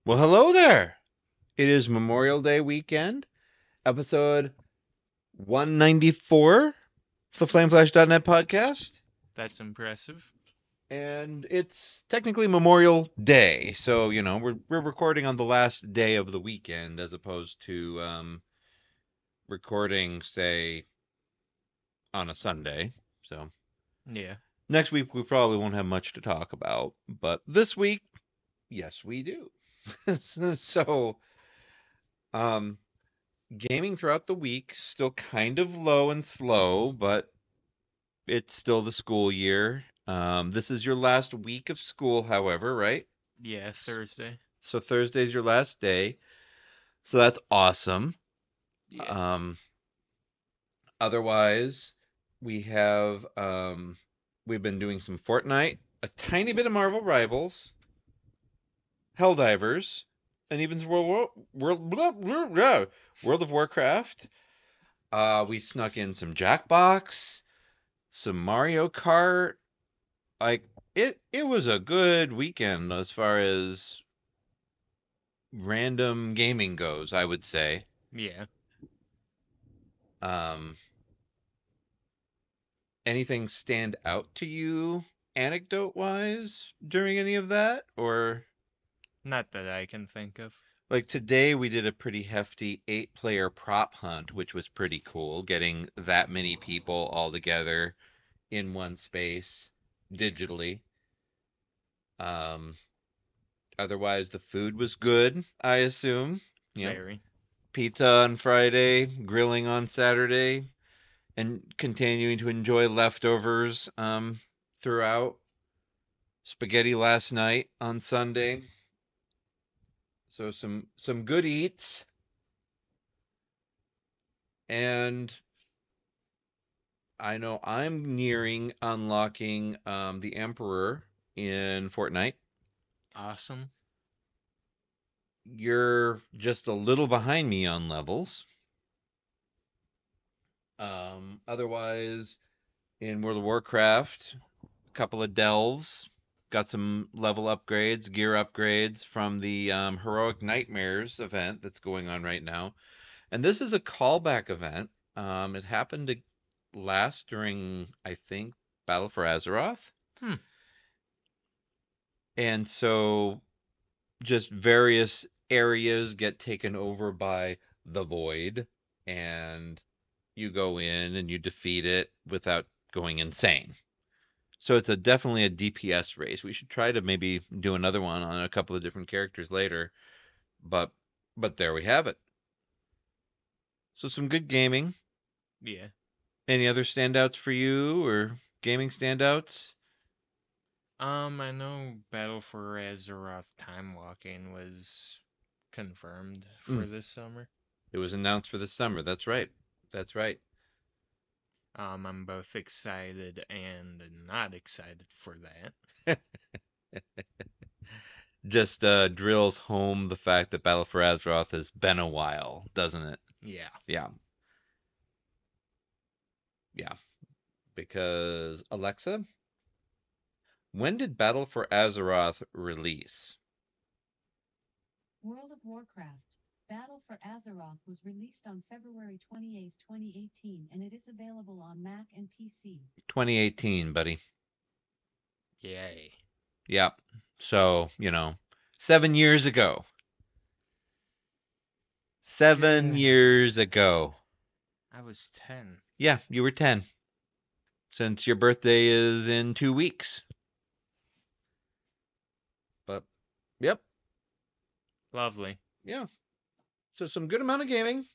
Well, hello there. It is Memorial Day weekend, episode 194 of the FlameFlash.net podcast. That's impressive. And it's technically Memorial Day. So, we're recording on the last day of the weekend as opposed to recording, say, on a Sunday. So, Yeah. next week we probably won't have much to talk about. But this week, yes, we do. so, um, gaming throughout the week, still kind of low and slow, but it's still the school year. This is your last week of school, however, right? Yeah, Thursday. So Thursday's your last day. So that's awesome. Yeah. Um, Otherwise, we have we've been doing some Fortnite, a tiny bit of Marvel Rivals, Helldivers, and even some World of Warcraft. We snuck in some Jackbox, some Mario Kart. Like it was a good weekend as far as random gaming goes, I would say. Yeah. Um, Anything stand out to you anecdote wise during any of that? Or Not that I can think of. like today we did a pretty hefty 8-player prop hunt, which was pretty cool, getting that many people all together in one space digitally. Um, Otherwise, the food was good, I assume. You know, Very. pizza on Friday, grilling on Saturday, and continuing to enjoy leftovers throughout. Spaghetti last night on Sunday. So some good eats, and I know I'm nearing unlocking the Emperor in Fortnite. Awesome. You're just a little behind me on levels. Otherwise, in World of Warcraft, a couple of delves, got some level upgrades, gear upgrades from the Heroic Nightmares event that's going on right now. And this is a callback event. It happened to last during, I think, Battle for Azeroth. Hmm. And so just various areas get taken over by the Void, and you go in and you defeat it without going insane. So it's a definitely a DPS race. We should try to maybe do another one on a couple of different characters later, but there we have it. So some good gaming. Yeah. Any other standouts for you or gaming standouts? I know Battle for Azeroth Time Walking was confirmed Mm, for this summer. it was announced for this summer. That's right. That's right. I'm both excited and not excited for that. Just drills home the fact that Battle for Azeroth has been a while, doesn't it? Yeah. Yeah. Yeah. Because Alexa, when did Battle for Azeroth release? World of Warcraft: Battle for Azeroth was released on February 28, 2018, and it is available on Mac and PC. 2018, buddy. Yay. Yeah. So, 7 years ago. 7 years ago. I was 10. Yeah, you were 10. Since your birthday is in 2 weeks. But, yep. Lovely. Yeah. So some good amount of gaming.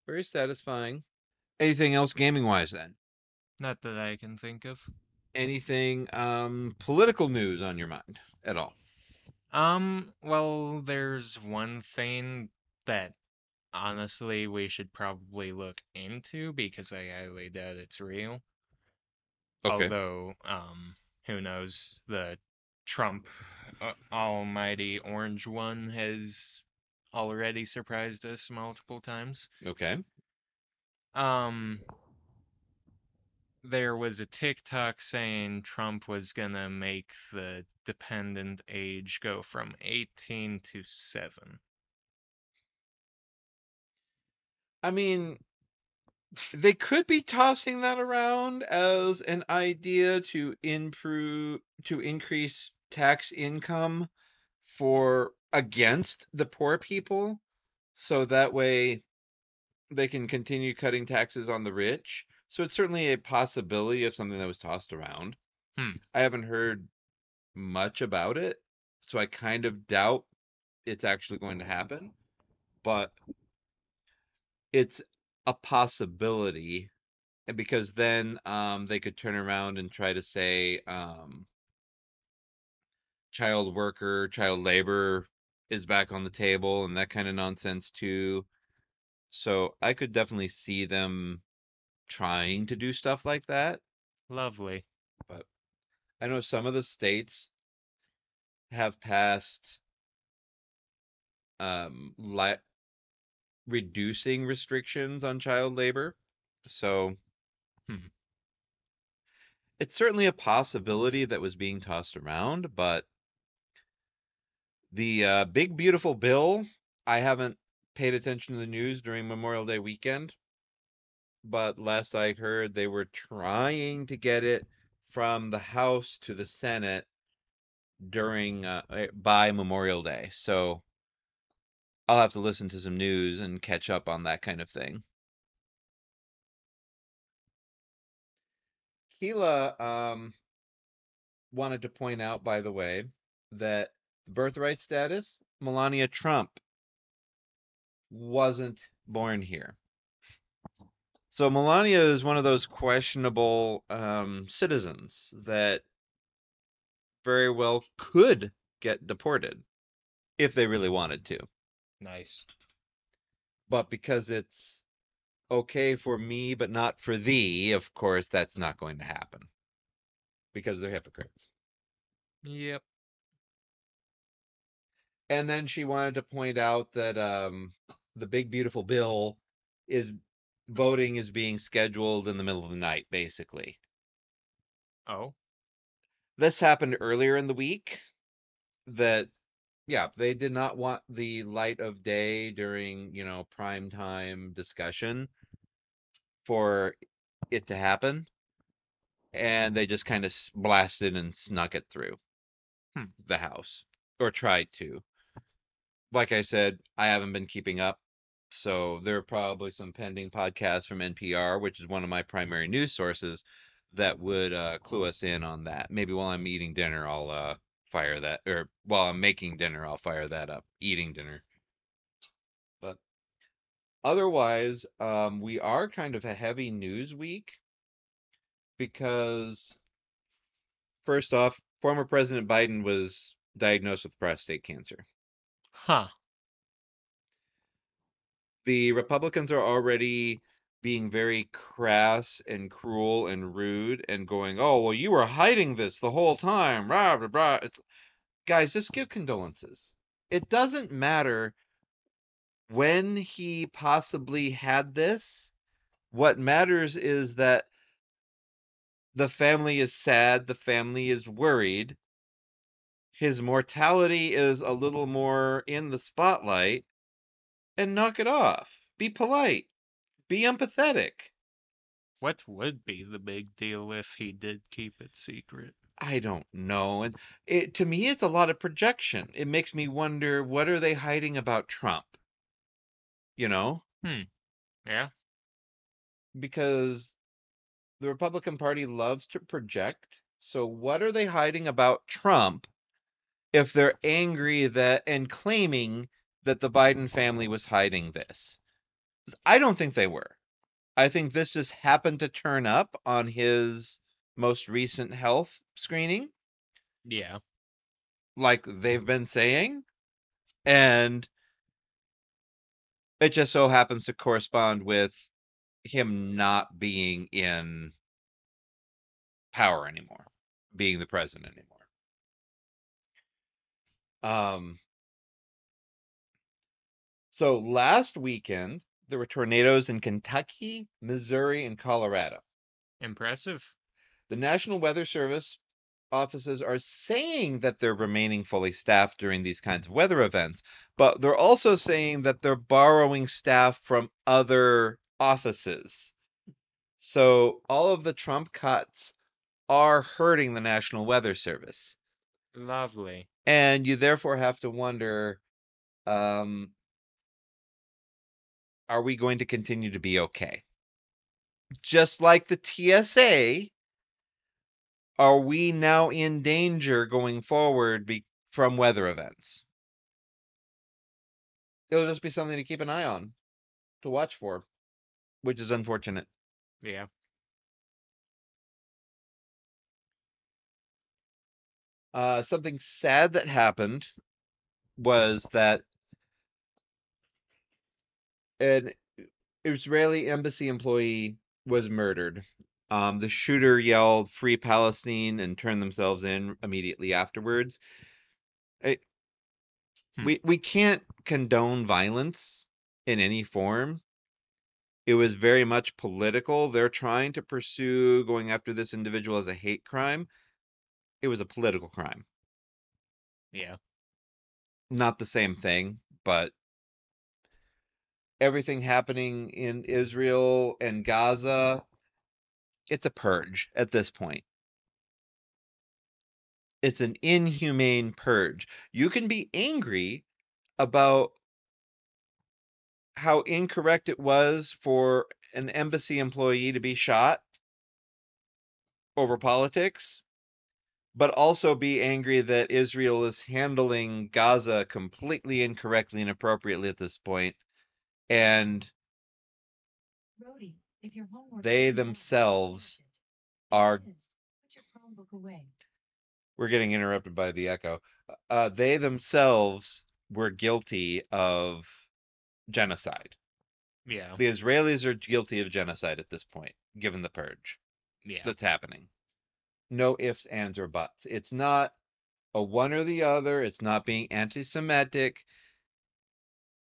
Very satisfying. Anything else gaming wise then? Not that I can think of. Anything political news on your mind at all? Well, there's one thing that honestly we should probably look into because I highly doubt it's real. Okay. Although, who knows, the Trump almighty orange one has already surprised us multiple times. Okay. Um, there was a TikTok saying Trump was gonna make the dependent age go from 18 to 7. I mean, they could be tossing that around as an idea to increase tax income for against the poor people, so that way they can continue cutting taxes on the rich. So it's certainly a possibility of something that was tossed around. Hmm. I haven't heard much about it, so I kind of doubt it's actually going to happen, but it's a possibility. And because then they could turn around and try to say child worker, child labor is back on the table and that kind of nonsense too. So I could definitely see them trying to do stuff like that. Lovely. But I know some of the states have passed li reducing restrictions on child labor. So Hmm. it's certainly a possibility that was being tossed around, but the big beautiful bill, I haven't paid attention to the news during Memorial Day weekend, but last I heard they were trying to get it from the House to the Senate during by Memorial Day. So I'll have to listen to some news and catch up on that kind of thing. Keela wanted to point out, by the way, that birthright status, Melania Trump wasn't born here. So Melania is one of those questionable citizens that very well could get deported if they really wanted to. Nice. But because it's okay for me but not for thee, of course that's not going to happen because they're hypocrites. Yep. And then she wanted to point out that the big beautiful bill is voting is being scheduled in the middle of the night, basically. Oh. This happened earlier in the week that yeah, they did not want the light of day during, prime time discussion for it to happen, and they just kind of blasted and snuck it through Hmm. the house or tried to. Like I said, I haven't been keeping up, so there are probably some pending podcasts from NPR, which is one of my primary news sources, that would clue us in on that. Maybe while I'm eating dinner, I'll fire that, or while I'm making dinner, I'll fire that up. Eating dinner. But otherwise, we are kind of a heavy news week because, first off, former President Biden was diagnosed with prostate cancer. Huh. The Republicans are already being very crass and cruel and rude and going, "Oh, well, you were hiding this the whole time." Rah, rah, rah. It's, guys, just give condolences. It doesn't matter when he possibly had this. What matters is that the family is sad, the family is worried. His mortality is a little more in the spotlight, and knock it off. Be polite, be empathetic. What would be the big deal if he did keep it secret? I don't know. And to me, it's a lot of projection. It makes me wonder, what are they hiding about Trump? You know, Hmm. Yeah. because the Republican Party loves to project. So what are they hiding about Trump if they're angry that and claiming that the Biden family was hiding this? I don't think they were. I think this just happened to turn up on his most recent health screening, Yeah. like they've been saying, and it just so happens to correspond with him not being in power anymore, being the president anymore. Um, so last weekend there were tornadoes in Kentucky, Missouri, and Colorado. Impressive. The National Weather Service offices are saying that they're remaining fully staffed during these kinds of weather events, but they're also saying that they're borrowing staff from other offices. So all of the Trump cuts are hurting the National Weather Service. Lovely. And you therefore have to wonder, um, are we going to continue to be okay? Just like the TSA, are we now in danger going forward from weather events? It'll just be something to keep an eye on, to watch for, which is unfortunate. Yeah. Something sad that happened was that an Israeli embassy employee was murdered. The shooter yelled "Free Palestine" and turned themselves in immediately afterwards. I, Hmm. we can't condone violence in any form. It was very much political. They're trying to pursue going after this individual as a hate crime. It was a political crime. Yeah. Not the same thing, but everything happening in Israel and Gaza, it's a purge at this point. It's an inhumane purge. You can be angry about how incorrect it was for an embassy employee to be shot over politics, but also be angry that Israel is handling Gaza completely incorrectly and appropriately at this point, and Rhodey, if your homework they isn't done, themselves finish it. are. If it is, put your Chromebook away. We're getting interrupted by the echo. They themselves were guilty of genocide. Yeah. The Israelis are guilty of genocide at this point, given the purge Yeah. that's happening. No ifs, ands, or buts. It's not a one or the other. It's not being anti-Semitic.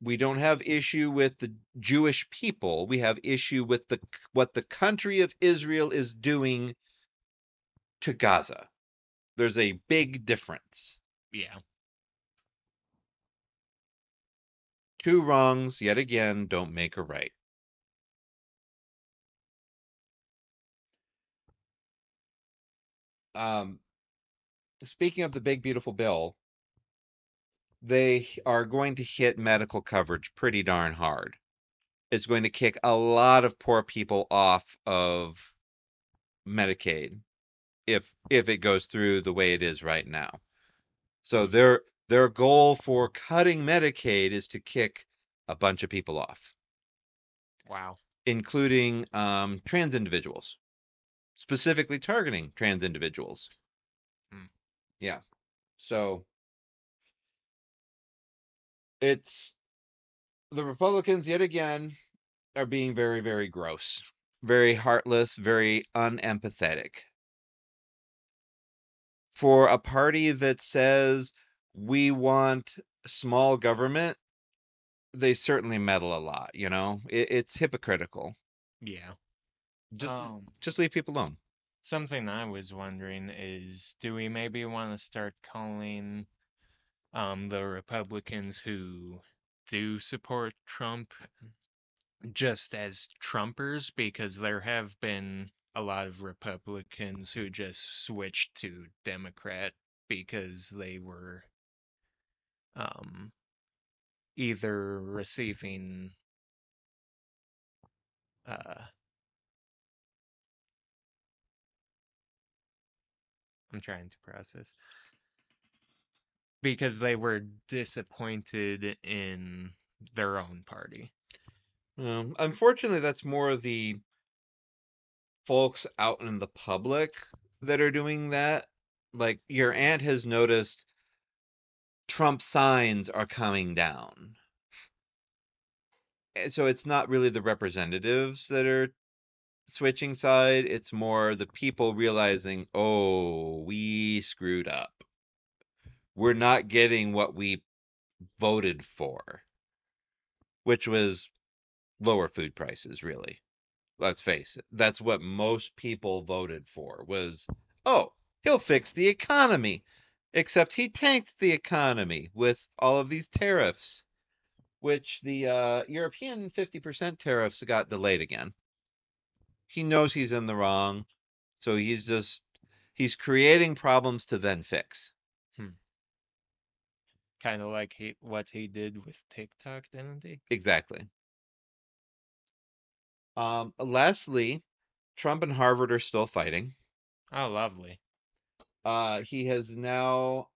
We don't have issue with the Jewish people. We have issue with what the country of Israel is doing to Gaza. There's a big difference. Yeah. Two wrongs, yet again, don't make a right. Um, Speaking of the big beautiful bill, they are going to hit medical coverage pretty darn hard. It's going to kick a lot of poor people off of Medicaid if it goes through the way it is right now. So their goal for cutting Medicaid is to kick a bunch of people off, Wow. including trans individuals, specifically targeting trans individuals. Hmm. Yeah. So it's the Republicans yet again are being very, very gross, very heartless, very unempathetic. For a party that says we want small government, they certainly meddle a lot, you know? It's hypocritical. Yeah. Just Um, just leave people alone. Something I was wondering is, do we maybe want to start calling the Republicans who do support Trump just as Trumpers? Because there have been a lot of Republicans who just switched to Democrat because they were um either receiving uh I'm trying to process, because they were disappointed in their own party. Unfortunately, that's more the folks out in the public that are doing that. Like your aunt has noticed Trump signs are coming down. So it's not really the representatives that are switching side, it's more the people realizing, oh, we screwed up. We're not getting what we voted for, which was lower food prices, really. let's face it. That's what most people voted for was, oh, he'll fix the economy. Except he tanked the economy with all of these tariffs, which the European 50% tariffs got delayed again. He knows he's in the wrong, so he's creating problems to then fix. Kind of like what he did with TikTok, didn't he? Exactly. Lastly, Trump and Harvard are still fighting. Oh, lovely. He has now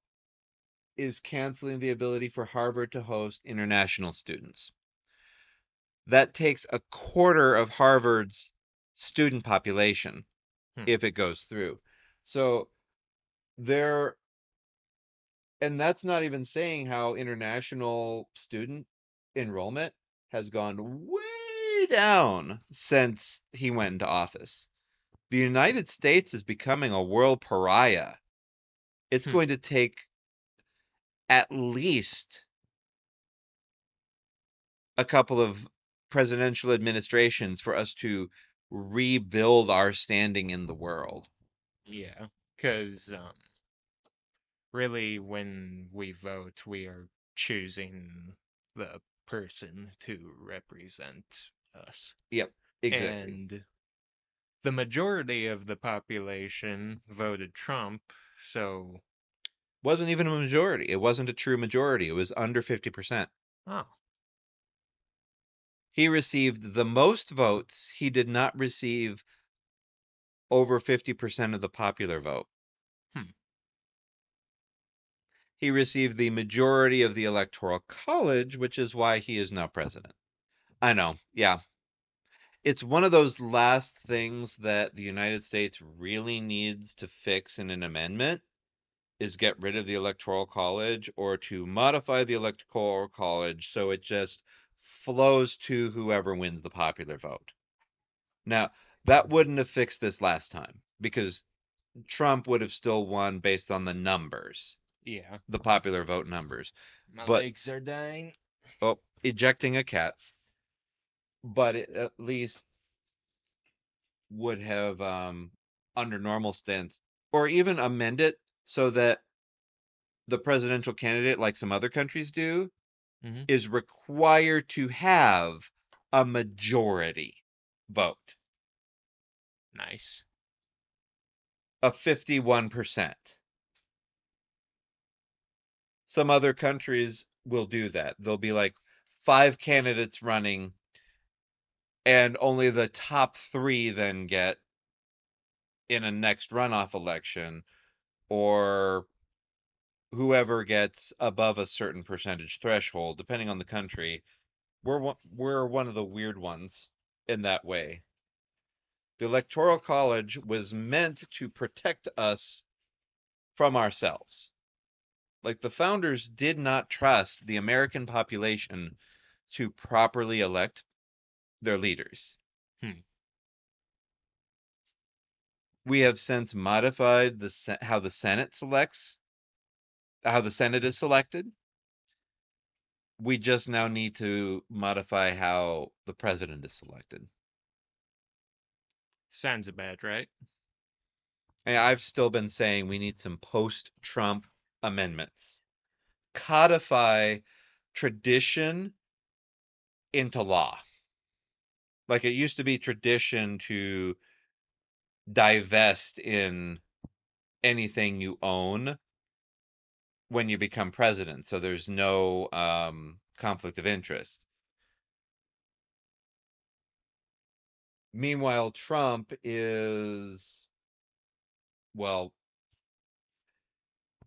is canceling the ability for Harvard to host international students. That takes a quarter of Harvard's student population if it goes through. So there, and that's not even saying how international student enrollment has gone way down since he went into office. The United States is becoming a world pariah. It's going to take at least a couple of presidential administrations for us to rebuild our standing in the world. Yeah, because really, when we vote, we are choosing the person to represent us. Yep, exactly. And the majority of the population voted Trump, so. Wasn't even a majority. It wasn't a true majority. It was under 50%. Oh. He received the most votes. He did not receive over 50% of the popular vote. He received the majority of the Electoral College, which is why he is now president. I know, yeah. It's one of those last things that the United States really needs to fix in an amendment is get rid of the Electoral College or to modify the Electoral College so it just flows to whoever wins the popular vote. Now, that wouldn't have fixed this last time because Trump would have still won based on the numbers. Yeah. The popular vote numbers. My but legs are dying. Oh, ejecting a cat. But it at least would have under normal stance or even amend it so that the presidential candidate, like some other countries do, is required to have a majority vote. Nice. Of 51%. Some other countries will do that. There'll be like 5 candidates running, and only the top 3 then get in a next runoff election, or whoever gets above a certain percentage threshold, depending on the country. We're one of the weird ones in that way. The Electoral College was meant to protect us from ourselves. Like the founders did not trust the American population to properly elect their leaders. We have since modified how the Senate is selected. We just now need to modify how the president is selected. Sounds about right. And I've still been saying we need some post-Trump amendments. Codify tradition into law. Like it used to be tradition to divest in anything you own when you become president, so there's no conflict of interest. Meanwhile, Trump is, well,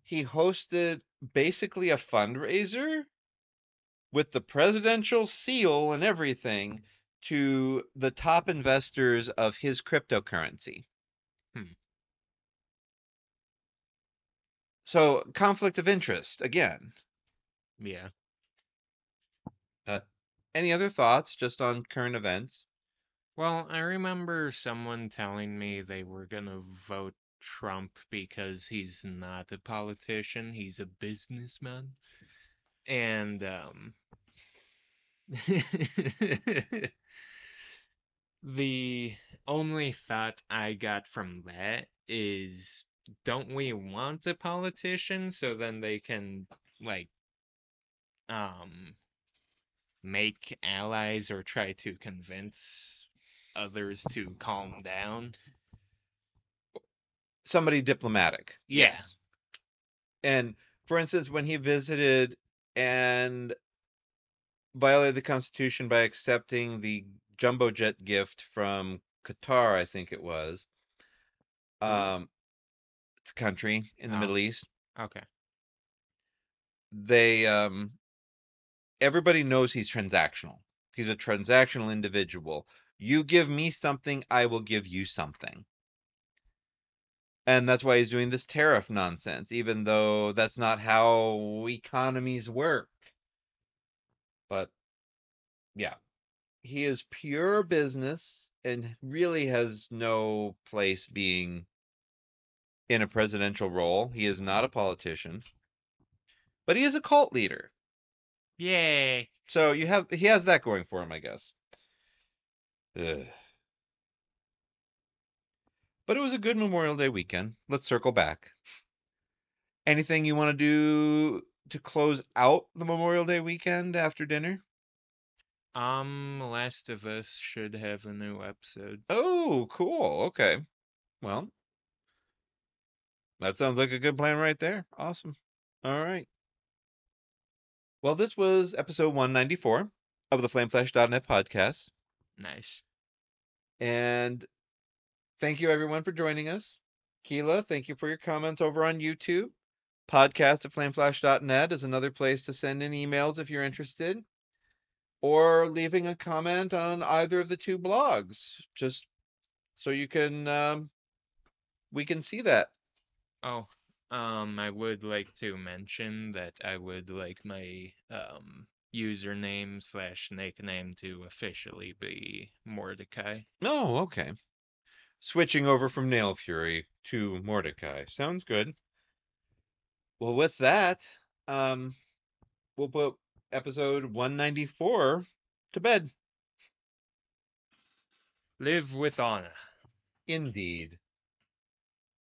he hosted basically a fundraiser with the presidential seal and everything to the top investors of his cryptocurrency. So, conflict of interest again. Yeah. Any other thoughts just on current events? Well, I remember someone telling me they were gonna vote Trump because he's not a politician, he's a businessman. And The only thought I got from that is, don't we want a politician so then they can, like, um, make allies or try to convince others to calm down? Somebody diplomatic. Yeah. Yes. And for instance, when he visited and violated the Constitution by accepting the jumbo jet gift from Qatar, I think it was, it's a country in the Oh, Middle East. okay. They everybody knows he's transactional. He's a transactional individual. You give me something, I will give you something. And that's why he's doing this tariff nonsense, even though that's not how economies work. But yeah, he is pure business and really has no place being in a presidential role. He is not a politician, but he is a cult leader. Yay. So he has that going for him, I guess. Ugh. But it was a good Memorial Day weekend. Let's circle back. Anything you want to do to close out the Memorial Day weekend after dinner? Last of Us should have a new episode. Oh, cool. Okay. Well, that sounds like a good plan right there. Awesome. All right. Well, this was episode 194 of the Flameflash.net podcast. Nice. And thank you, everyone, for joining us. Keela, thank you for your comments over on YouTube. Podcast at flameflash.net is another place to send in emails if you're interested, or leaving a comment on either of the two blogs, just so you can we can see that. Oh, I would like to mention that I would like my username / nickname to officially be Mordecai. Oh, okay. Switching over from Nail Fury to Mordecai. Sounds good. Well, with that, we'll put episode 194 to bed. Live with honor. Indeed.